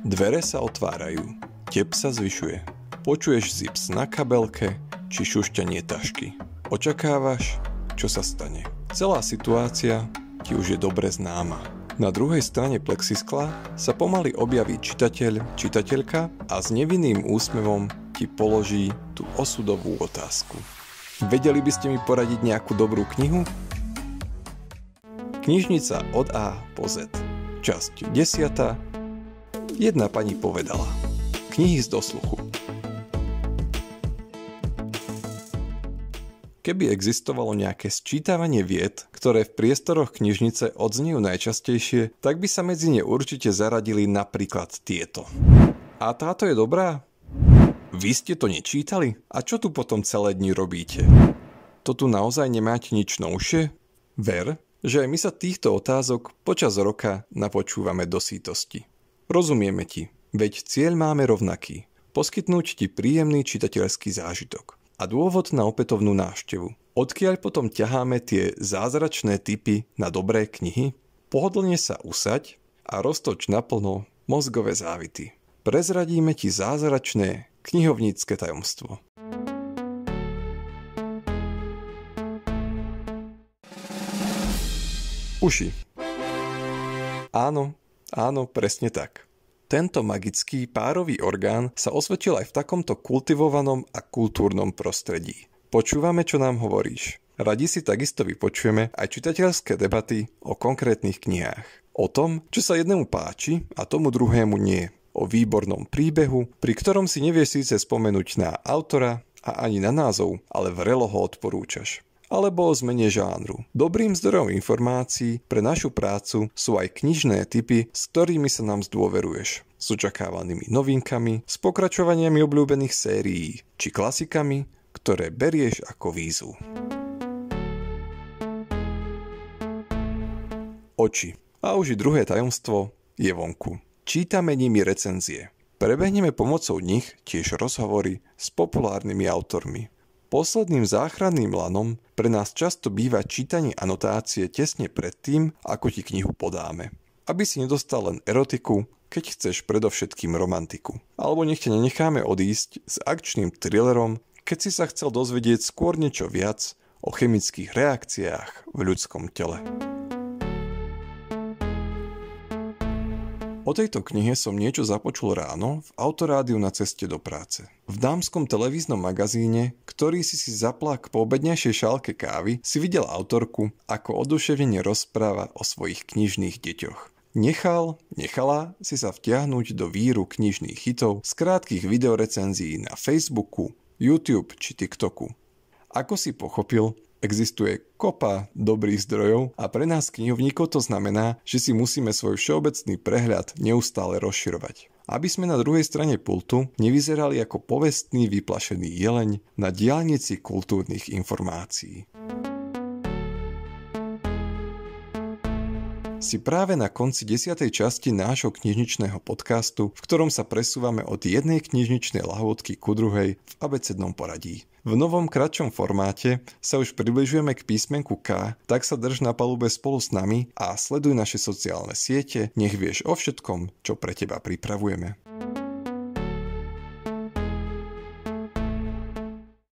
Dvere sa otvárajú, tep sa zvyšuje. Počuješ zips na kabelke či šušťanie tašky. Očakávaš, čo sa stane. Celá situácia ti už je dobre známa. Na druhej strane plexiskla sa pomaly objaví čitateľ, čitateľka a s nevinným úsmevom ti položí tú osudovú otázku. Vedeli by ste mi poradiť nejakú dobrú knihu? Knižnica od A po Z. Časť 10. Jedna pani povedala: knihy z dosluchu. Keby existovalo nejaké sčítavanie vied, ktoré v priestoroch knižnice odznejú najčastejšie, tak by sa medzi ne určite zaradili napríklad tieto. A táto je dobrá? Vy ste to nečítali? A čo tu potom celé dni robíte? To tu naozaj nemáte nič novšie? Ver, že aj my sa týchto otázok počas roka napočúvame do sítosti. Rozumieme ti, veď cieľ máme rovnaký. Poskytnúť ti príjemný čitateľský zážitok. A dôvod na opätovnú návštevu. Odkiaľ potom ťaháme tie zázračné tipy na dobré knihy? Pohodlne sa usaď a roztoč naplno mozgové závity. Prezradíme ti zázračné knihovnícke tajomstvo. Uši. Áno, presne tak. Tento magický párový orgán sa osvedčil aj v takomto kultivovanom a kultúrnom prostredí. Počúvame, čo nám hovoríš. Radi si takisto vypočujeme aj čitateľské debaty o konkrétnych knihách. O tom, čo sa jednému páči a tomu druhému nie. O výbornom príbehu, pri ktorom si nevieš síce spomenúť na autora a ani na názov, ale vrelo ho odporúčaš. Alebo o zmene žánru. Dobrým zdrojom informácií pre našu prácu sú aj knižné tipy, s ktorými sa nám zdôveruješ. S očakávanými novinkami, s pokračovaniami obľúbených sérií, či klasikami, ktoré berieš ako výzvu. Oči. A už i druhé tajomstvo je vonku. Čítame nimi recenzie. Prebehneme pomocou nich tiež rozhovory s populárnymi autormi. Posledným záchranným lanom pre nás často býva čítanie anotácie tesne pred tým, ako ti knihu podáme. Aby si nedostal len erotiku, keď chceš predovšetkým romantiku. Alebo nech ťa nenecháme odísť s akčným thrillerom, keď si sa chcel dozvedieť skôr niečo viac o chemických reakciách v ľudskom tele. O tejto knihe som niečo započul ráno v autorádiu na ceste do práce. V dámskom televíznom magazíne, ktorý si zaplák po obednejšej šálke kávy, si videl autorku, ako oduševnene rozpráva o svojich knižných deťoch. Nechala si sa vtiahnuť do víru knižných hitov z krátkych videorecenzií na Facebooku, YouTube či TikToku. Ako si pochopil, existuje kopa dobrých zdrojov a pre nás knihovníkov to znamená, že si musíme svoj všeobecný prehľad neustále rozširovať. Aby sme na druhej strane pultu nevyzerali ako povestný vyplašený jeleň na diaľnici kultúrnych informácií. Si práve na konci 10. časti nášho knižničného podcastu, v ktorom sa presúvame od jednej knižničnej lahôdky ku druhej v abecednom poradí. V novom kratšom formáte sa už približujeme k písmenku K, tak sa drž na palube spolu s nami a sleduj naše sociálne siete, nech vieš o všetkom, čo pre teba pripravujeme.